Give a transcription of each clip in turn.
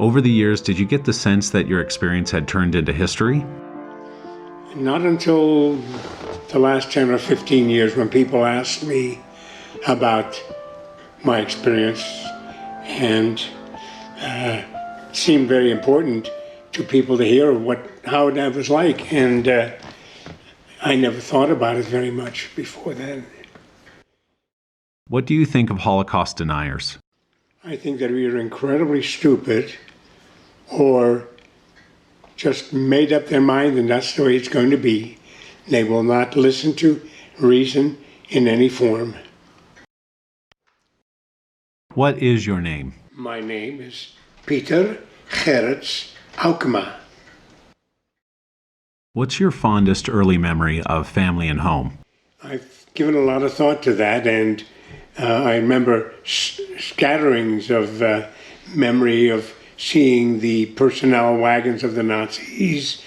Over the years, did you get the sense that your experience had turned into history? Not until the last 10 or 15 years when people asked me about my experience, and it seemed very important to people to hear how that was like, and I never thought about it very much before then. What do you think of Holocaust deniers? I think that we are incredibly stupid or just made up their mind and that's the way it's going to be. They will not listen to reason in any form. What is your name? My name is Pieter Gerrits Aukema. What's your fondest early memory of family and home? I've given a lot of thought to that, and I remember scatterings of memory of seeing the personnel wagons of the Nazis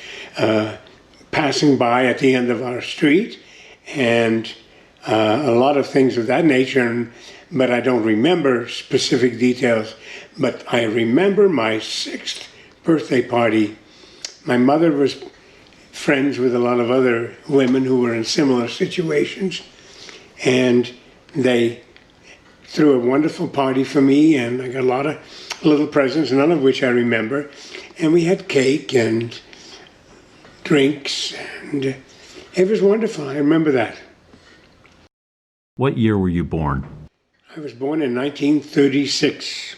passing by at the end of our street, and a lot of things of that nature, but I don't remember specific details. But I remember my 6th birthday party. My mother was friends with a lot of other women who were in similar situations, and they threw a wonderful party for me, and I got a lot of little presents, none of which I remember, and we had cake and drinks, and it was wonderful. I remember that. What year were you born? I was born in 1936.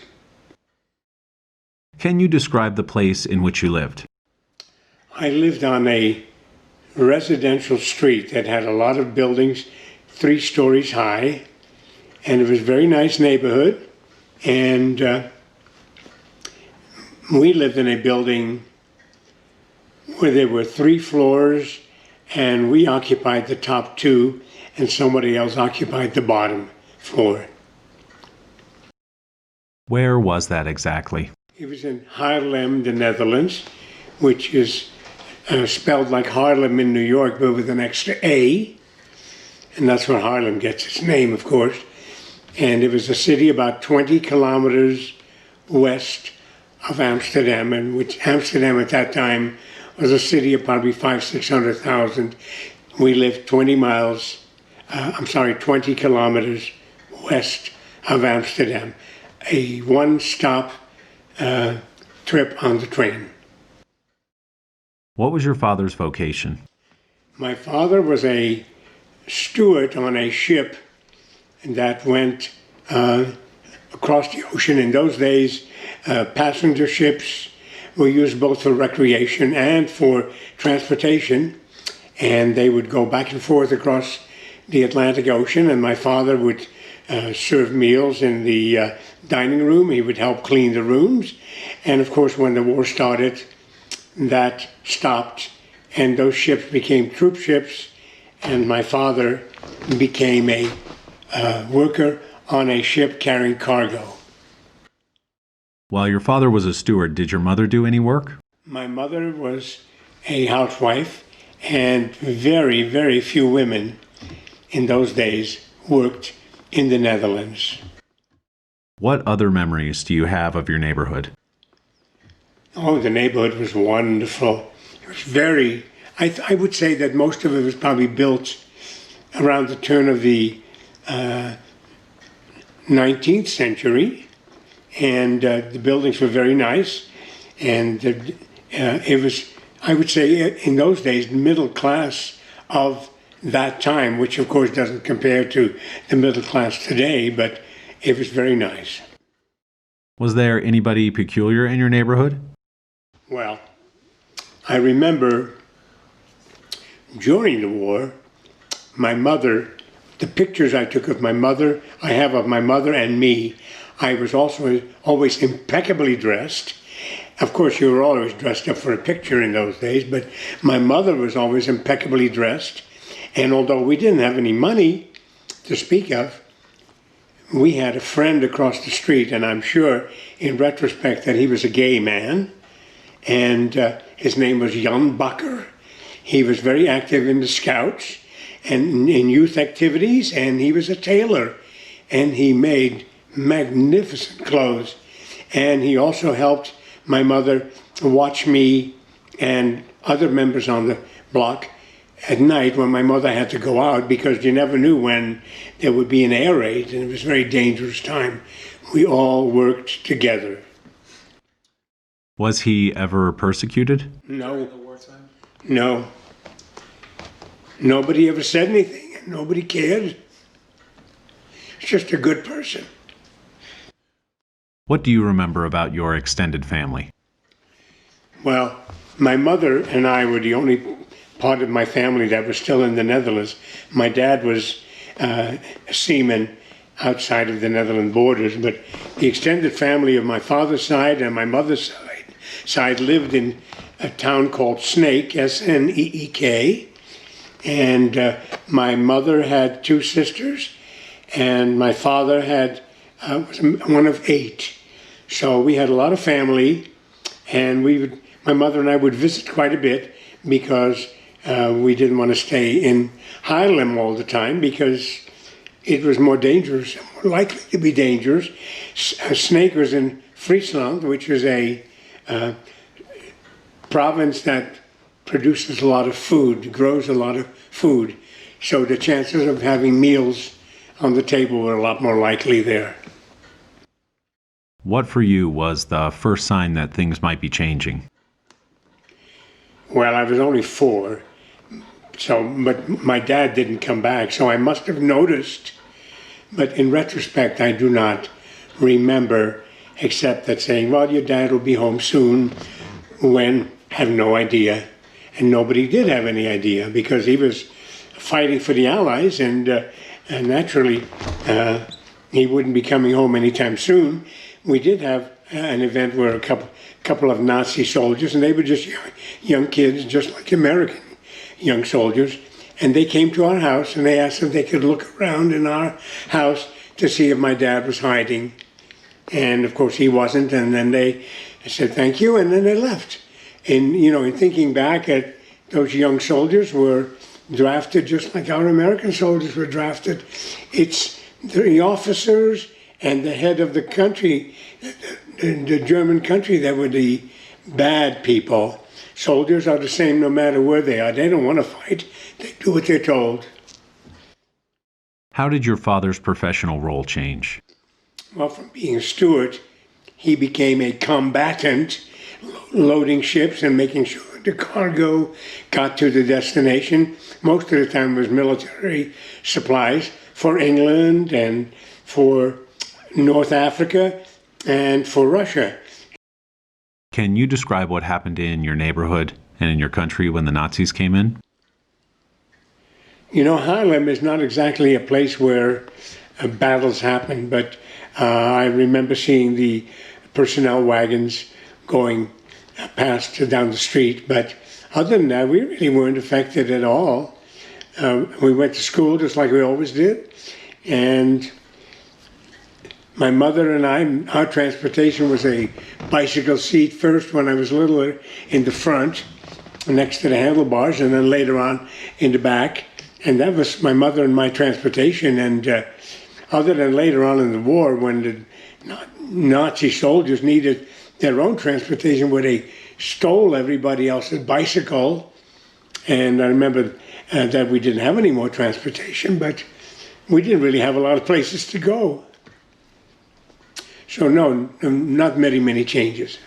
Can you describe the place in which you lived? I lived on a residential street that had a lot of buildings, 3 stories high, and it was a very nice neighborhood. And we lived in a building where there were 3 floors, and we occupied the top 2, and somebody else occupied the bottom floor. Where was that exactly? It was in Haarlem, the Netherlands, which is spelled like Harlem in New York, but with an extra A. And that's where Haarlem gets its name, of course. And it was a city about 20 kilometers west of Amsterdam, and which Amsterdam at that time was a city of probably 500,000-600,000. We lived 20 kilometers west of Amsterdam. A one-stop trip on the train. What was your father's vocation? My father was a steward on a ship that went across the ocean. In those days, passenger ships were used both for recreation and for transportation, and they would go back and forth across the Atlantic Ocean, and my father would serve meals in the dining room. He would help clean the rooms, and of course when the war started, that stopped, and those ships became troop ships, and my father became a worker on a ship carrying cargo. While your father was a steward, did your mother do any work? My mother was a housewife, and very, very few women in those days worked in the Netherlands. What other memories do you have of your neighborhood? Oh, the neighborhood was wonderful. It was very, I would say that most of it was probably built around the turn of the 19th century, and the buildings were very nice, and it was, I would say, in those days, middle class of that time, which of course doesn't compare to the middle class today, but it was very nice. Was there anybody peculiar in your neighborhood? Well, I remember during the war, my mother, the pictures I took of my mother, I have of my mother and me. I was also always impeccably dressed. Of course, you were always dressed up for a picture in those days, but my mother was always impeccably dressed. And although we didn't have any money to speak of, we had a friend across the street, and I'm sure in retrospect that he was a gay man, and his name was Jan Bakker. He was very active in the Scouts and in youth activities, and he was a tailor, and he made magnificent clothes. And he also helped my mother watch me and other members on the block at night when my mother had to go out, because you never knew when there would be an air raid, and it was a very dangerous time. We all worked together. Was he ever persecuted? No. No. Nobody ever said anything. Nobody cared. He's just a good person. What do you remember about your extended family? Well, my mother and I were the only part of my family that was still in the Netherlands. My dad was a seaman outside of the Netherlands borders, but the extended family of my father's side and my mother's side lived in a town called Sneek, S-N-E-E-K, and my mother had 2 sisters, and my father was one of 8. So we had a lot of family, and my mother and I would visit quite a bit, because we didn't want to stay in Haarlem all the time, because it was more dangerous, more likely to be dangerous. Sneek was in Friesland, which is a province that produces a lot of food, grows a lot of food. So the chances of having meals on the table were a lot more likely there. What for you was the first sign that things might be changing? Well, I was only 4, but my dad didn't come back, so I must have noticed. But in retrospect, I do not remember, except that saying, well, your dad will be home soon, when have no idea. And nobody did have any idea, because he was fighting for the Allies, and naturally he wouldn't be coming home anytime soon. We did have an event where a couple of Nazi soldiers, and they were just young kids, just like American young soldiers, and they came to our house and they asked if they could look around in our house to see if my dad was hiding. And of course he wasn't, and then they said thank you, and then they left. And in thinking back, at those young soldiers were drafted just like our American soldiers were drafted. It's the officers and the head of the country, the German country, that were the bad people. Soldiers are the same no matter where they are. They don't want to fight. They do what they're told. How did your father's professional role change? Well, from being a steward, he became a combatant, loading ships and making sure the cargo got to the destination. Most of the time it was military supplies for England and for North Africa and for Russia. Can you describe what happened in your neighborhood and in your country when the Nazis came in? Haarlem is not exactly a place where battles happen, but I remember seeing the personnel wagons going past down the street. But other than that, we really weren't affected at all. We went to school just like we always did. And my mother and I, our transportation was a bicycle seat first when I was littler in the front, next to the handlebars, and then later on in the back. And that was my mother and my transportation. And other than later on in the war, when the Nazi soldiers needed their own transportation, where they stole everybody else's bicycle. And I remember that we didn't have any more transportation, but we didn't really have a lot of places to go. So no, not many changes.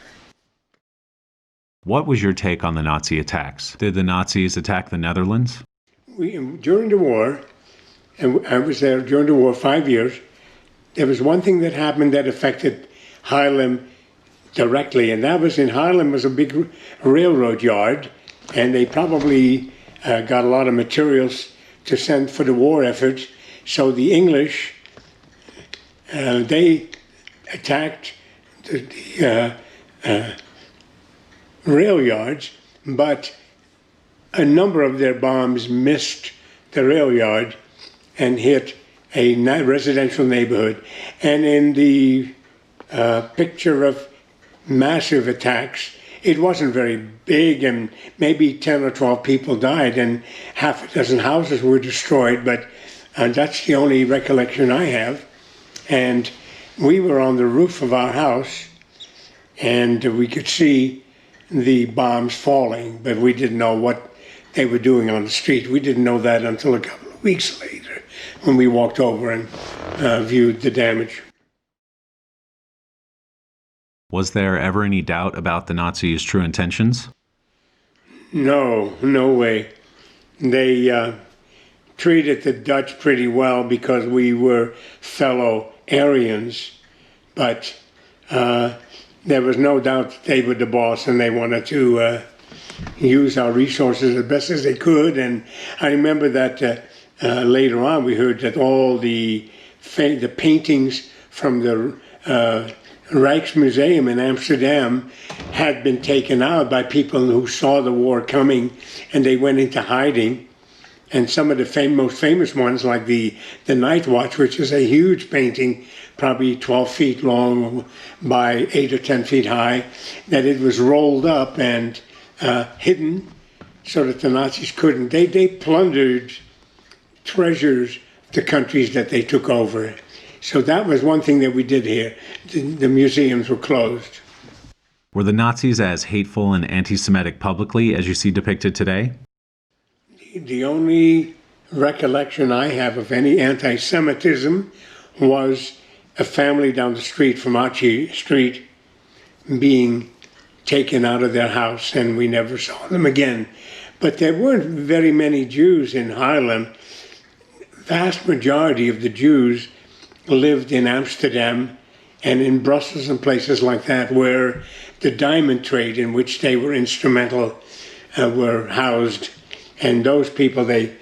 What was your take on the Nazi attacks? Did the Nazis attack the Netherlands? During the war, and I was there during the war 5 years, there was one thing that happened that affected Haarlem directly, and that was in Haarlem was a big railroad yard, and they probably got a lot of materials to send for the war effort. So the English, they attacked the rail yards, but a number of their bombs missed the rail yard and hit a residential neighborhood. And in the picture of massive attacks, it wasn't very big, and maybe 10 or 12 people died and half a dozen houses were destroyed, but that's the only recollection I have. And we were on the roof of our house, and we could see the bombs falling, but we didn't know what they were doing on the street. We didn't know that until a couple of weeks later when we walked over and viewed the damage. Was there ever any doubt about the Nazis' true intentions? No, no way. They treated the Dutch pretty well because we were fellow Aryans, but there was no doubt that they were the boss and they wanted to use our resources as best as they could. And I remember that later on we heard that all the paintings from the Rijksmuseum in Amsterdam had been taken out by people who saw the war coming, and they went into hiding. And some of the most famous ones, like the Night Watch, which is a huge painting, probably 12 feet long by 8 or 10 feet high, that it was rolled up and hidden so that the Nazis couldn't. They plundered treasures of the countries that they took over. So that was one thing that we did here. The museums were closed. Were the Nazis as hateful and anti-Semitic publicly as you see depicted today? The only recollection I have of any anti-Semitism was a family down the street from Archie Street being taken out of their house, and we never saw them again. But there weren't very many Jews in Haarlem. Vast majority of the Jews lived in Amsterdam and in Brussels and places like that, where the diamond trade in which they were instrumental were housed. And those people, they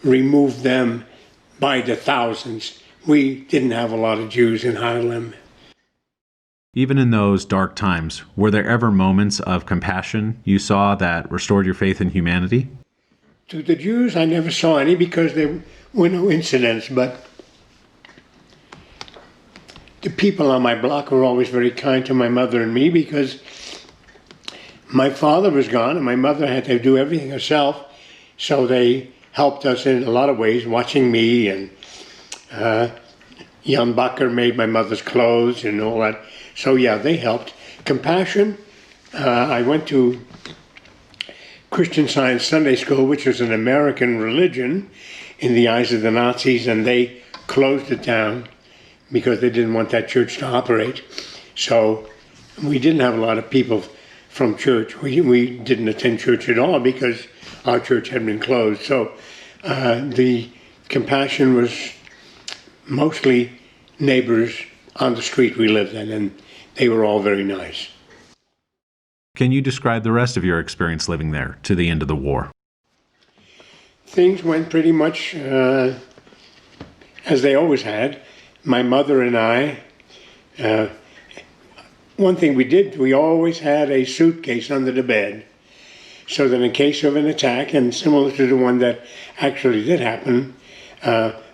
removed them by the thousands. We didn't have a lot of Jews in Haarlem. Even in those dark times, were there ever moments of compassion you saw that restored your faith in humanity? To the Jews, I never saw any because there were no incidents, but the people on my block were always very kind to my mother and me because my father was gone and my mother had to do everything herself, so they helped us in a lot of ways, watching me, and Jan Bakker made my mother's clothes and all that. So yeah, they helped. Compassion, I went to Christian Science Sunday School, which was an American religion in the eyes of the Nazis, and they closed it down because they didn't want that church to operate. So we didn't have a lot of people from church. We didn't attend church at all because our church had been closed. So the compassion was mostly neighbors on the street we lived in, and they were all very nice. Can you describe the rest of your experience living there to the end of the war? Things went pretty much as they always had. My mother and I, one thing we did, we always had a suitcase under the bed, so that in case of an attack, and similar to the one that actually did happen,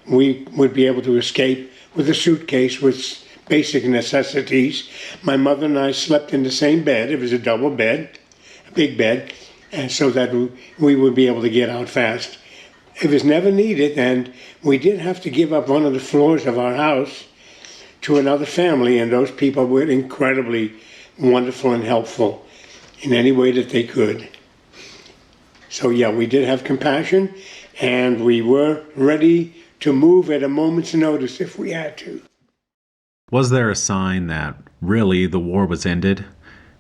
we would be able to escape with a suitcase with basic necessities. My mother and I slept in the same bed. It was a double bed, a big bed, and so that we would be able to get out fast. It was never needed, and we did have to give up one of the floors of our house to another family, and those people were incredibly wonderful and helpful in any way that they could. So yeah, we did have compassion, and we were ready to move at a moment's notice if we had to. Was there a sign that really the war was ended?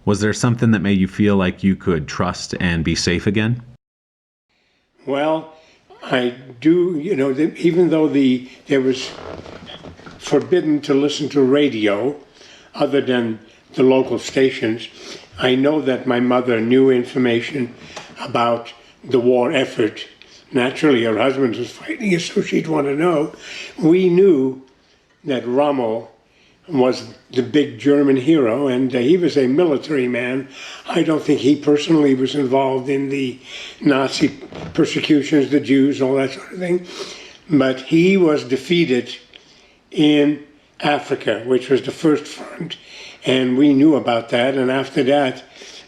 Was there something that made you feel like you could trust and be safe again? Well, I do, even though there was forbidden to listen to radio other than the local stations, I know that my mother knew information about the war effort. Naturally, her husband was fighting, so she'd want to know. We knew that Rommel was the big German hero, and he was a military man. I don't think he personally was involved in the Nazi persecutions, the Jews, all that sort of thing. But he was defeated in Africa, which was the first front, and we knew about that. And after that,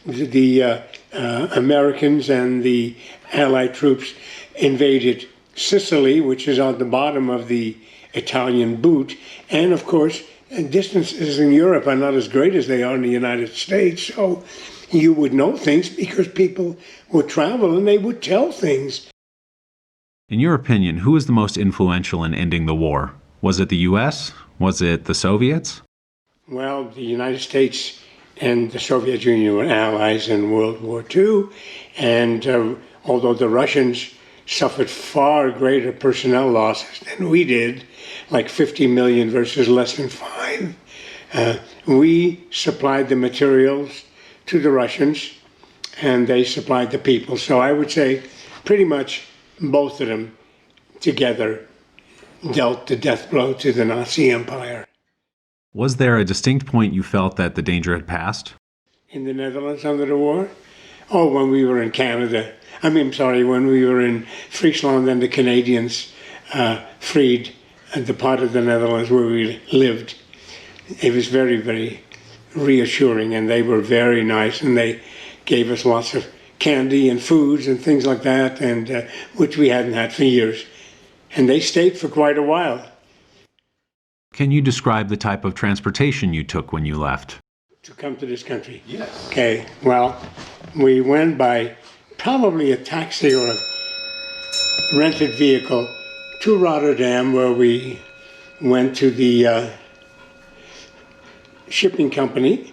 the Americans and the Allied troops invaded Sicily, which is on the bottom of the Italian boot, and of course distances in Europe are not as great as they are in the United States. So you would know things because people would travel and they would tell things. In your opinion, who was the most influential in ending the war? Was it the U.S.? Was it the Soviets? Well, the United States and the Soviet Union were allies in World War II, and although the Russians suffered far greater personnel losses than we did, like 50 million versus less than 5, we supplied the materials to the Russians, and they supplied the people. So I would say pretty much both of them together dealt the death blow to the Nazi Empire. Was there a distinct point you felt that the danger had passed? In the Netherlands under the war? Oh, when we were in Canada. When we were in Friesland and the Canadians freed the part of the Netherlands where we lived. It was very, very reassuring, and they were very nice, and they gave us lots of candy and foods and things like that, and which we hadn't had for years. And they stayed for quite a while. Can you describe the type of transportation you took when you left? To come to this country? Yes. Okay, well, we went by probably a taxi or a rented vehicle to Rotterdam, where we went to the shipping company,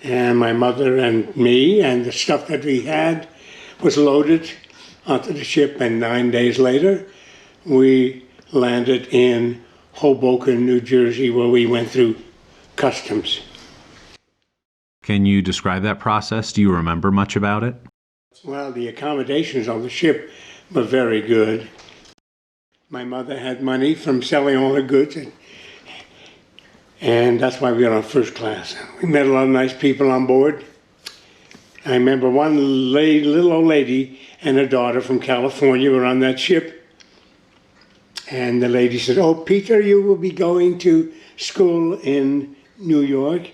and my mother and me and the stuff that we had was loaded onto the ship, and 9 days later we landed in Hoboken, New Jersey, where we went through customs. Can you describe that process? Do you remember much about it? Well, the accommodations on the ship were very good. My mother had money from selling all her goods, and that's why we got on first class. We met a lot of nice people on board. I remember one little old lady and her daughter from California were on that ship. And the lady said, "Oh, Pieter, you will be going to school in New York.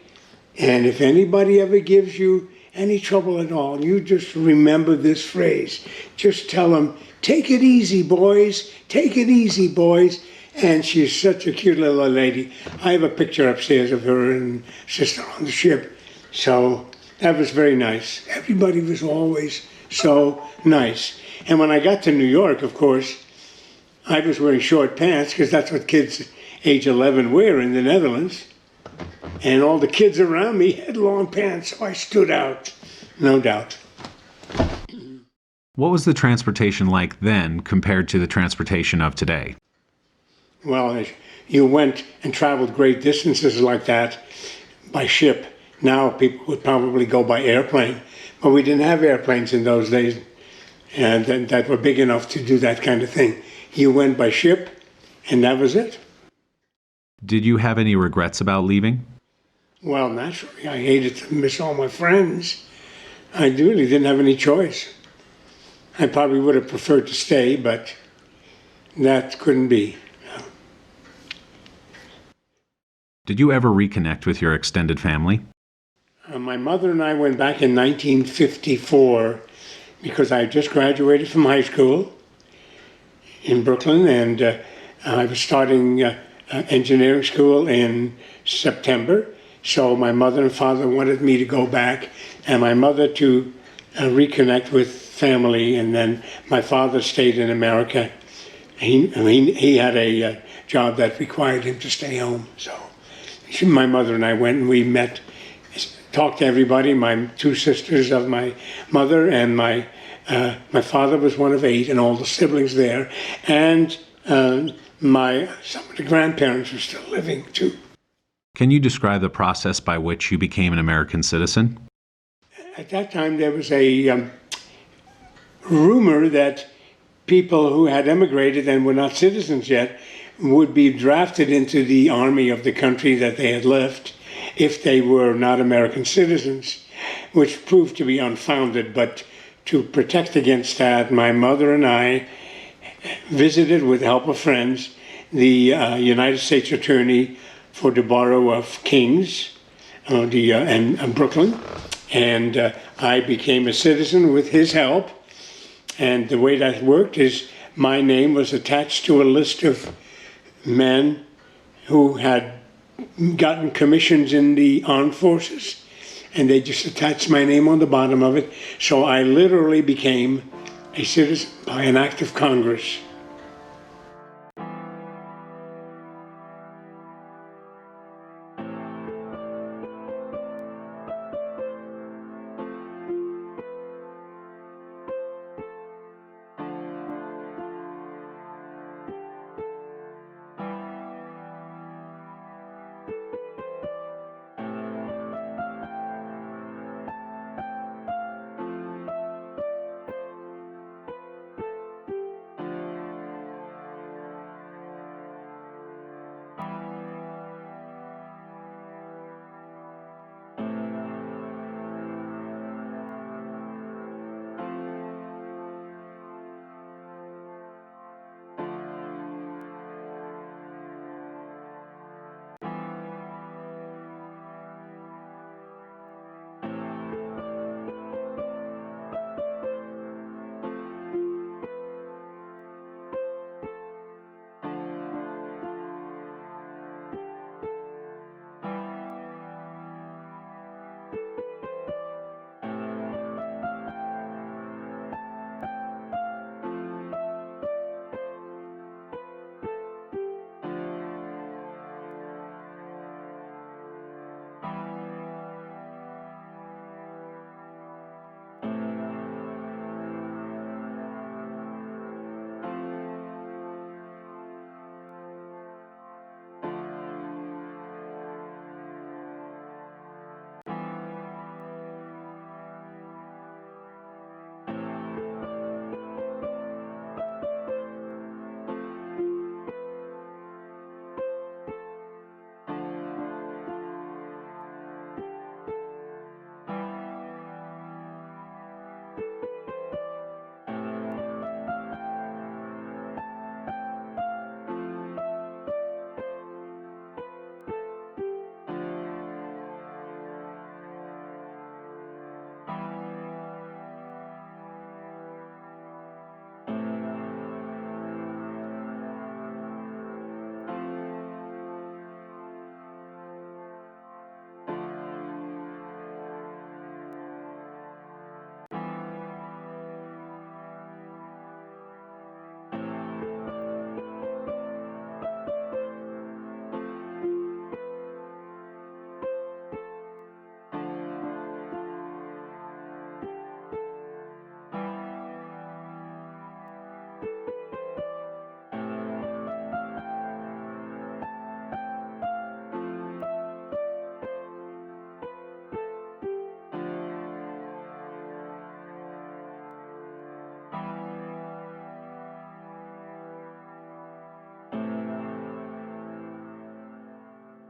And if anybody ever gives you any trouble at all, you just remember this phrase. Just tell them, 'Take it easy, boys. Take it easy, boys.'" And she's such a cute little lady. I have a picture upstairs of her and sister on the ship. So that was very nice. Everybody was always so nice. And when I got to New York, of course, I was wearing short pants because that's what kids age 11 wear in the Netherlands. And all the kids around me had long pants, so I stood out, no doubt. What was the transportation like then compared to the transportation of today? Well, you went and traveled great distances like that by ship. Now people would probably go by airplane, but we didn't have airplanes in those days and that were big enough to do that kind of thing. You went by ship, and that was it. Did you have any regrets about leaving? Well, naturally, I hated to miss all my friends. I really didn't have any choice. I probably would have preferred to stay, but that couldn't be. Did you ever reconnect with your extended family? My mother and I went back in 1954 because I had just graduated from high school in Brooklyn, and I was starting engineering school in September. So my mother and father wanted me to go back, and my mother to reconnect with family, and then my father stayed in America. He had a job that required him to stay home. So my mother and I went, and we met, talked to everybody, my two sisters of my mother, and my father was one of 8, and all the siblings there, and some of the grandparents were still living too. Can you describe the process by which you became an American citizen? At that time, there was a rumor that people who had emigrated and were not citizens yet would be drafted into the army of the country that they had left if they were not American citizens, which proved to be unfounded. But to protect against that, my mother and I visited, with the help of friends, the United States Attorney for the Borough of Kings and Brooklyn, and I became a citizen with his help. And the way that worked is my name was attached to a list of men who had gotten commissions in the armed forces, and they just attached my name on the bottom of it. So I literally became a citizen by an act of Congress.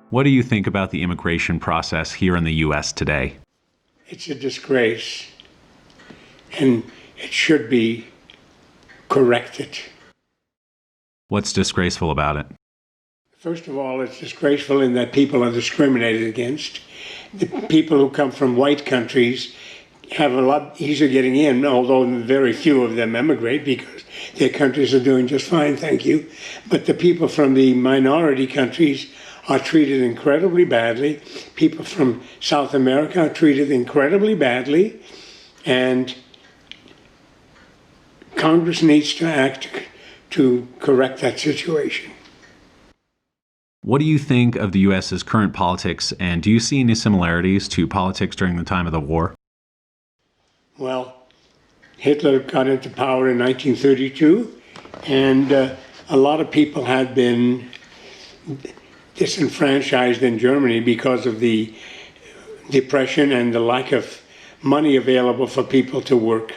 What do you think about the immigration process here in the U.S. today? It's a disgrace, and it should be corrected. What's disgraceful about it? First of all, it's disgraceful in that people are discriminated against. The people who come from white countries have a lot easier getting in, although very few of them emigrate because their countries are doing just fine, thank you. But the people from the minority countries are treated incredibly badly. People from South America are treated incredibly badly, and Congress needs to act to correct that situation. What do you think of the U.S.'s current politics, and do you see any similarities to politics during the time of the war? Well, Hitler got into power in 1932, and a lot of people had been disenfranchised in Germany because of the depression and the lack of money available for people to work.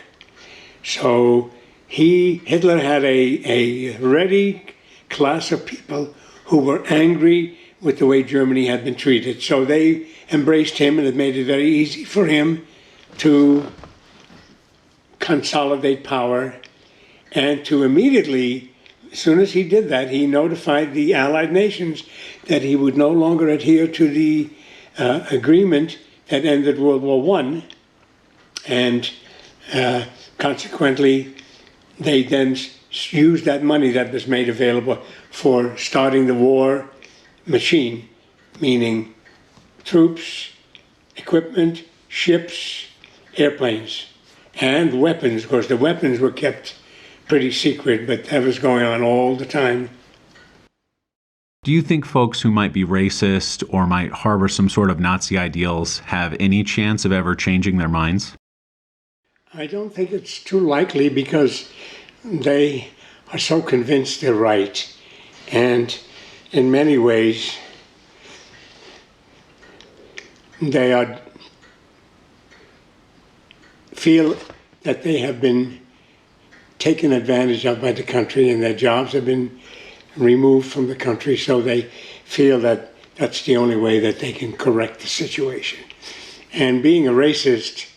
So Hitler had a ready class of people who were angry with the way Germany had been treated. So they embraced him, and it made it very easy for him to consolidate power and to immediately, as soon as he did that, he notified the Allied nations that he would no longer adhere to the agreement that ended World War I, and consequently, they then used that money that was made available for starting the war machine meaning troops, equipment, ships, airplanes, and weapons. Of course, the weapons were kept pretty secret, but that was going on all the time. Do you think folks who might be racist or might harbor some sort of Nazi ideals have any chance of ever changing their minds? I don't think it's too likely because they are so convinced they're right. And in many ways, they feel that they have been taken advantage of by the country and their jobs have been removed from the country, so they feel that that's the only way that they can correct the situation. And being a racist,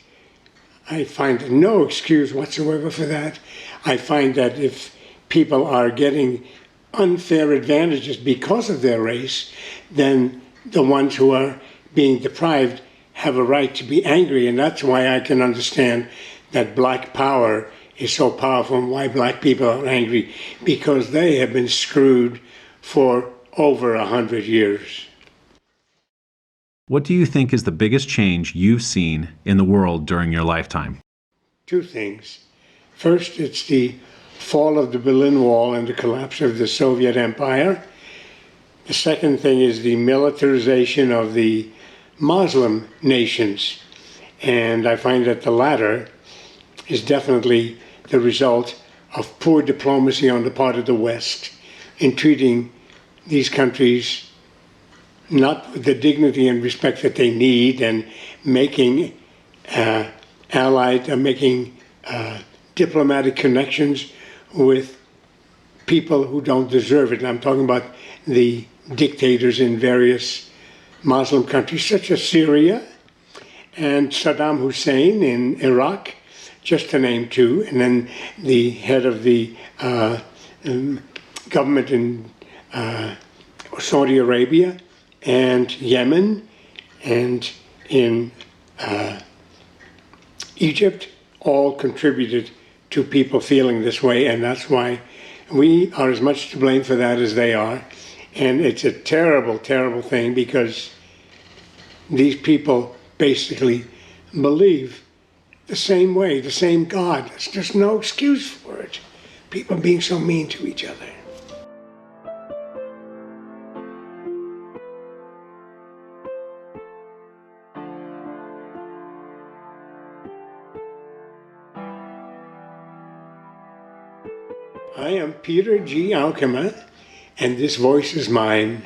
I find no excuse whatsoever for that. I find that if people are getting unfair advantages because of their race, then the ones who are being deprived have a right to be angry. And that's why I can understand that black power is so powerful and why black people are angry, because they have been screwed for over 100 years. What do you think is the biggest change you've seen in the world during your lifetime? Two things. First, it's the fall of the Berlin Wall and the collapse of the Soviet Empire. The second thing is the militarization of the Muslim nations. And I find that the latter is definitely the result of poor diplomacy on the part of the West in treating these countries not with the dignity and respect that they need, and making diplomatic connections with people who don't deserve it. And I'm talking about the dictators in various Muslim countries, such as Syria and Saddam Hussein in Iraq, just to name two, and then the head of the government in Saudi Arabia and Yemen and in Egypt, all contributed to people feeling this way, and that's why we are as much to blame for that as they are. And it's a terrible, terrible thing, because these people basically believe the same way, the same God. There's just no excuse for it. People being so mean to each other. I am Peter G. Alkema, and this voice is mine.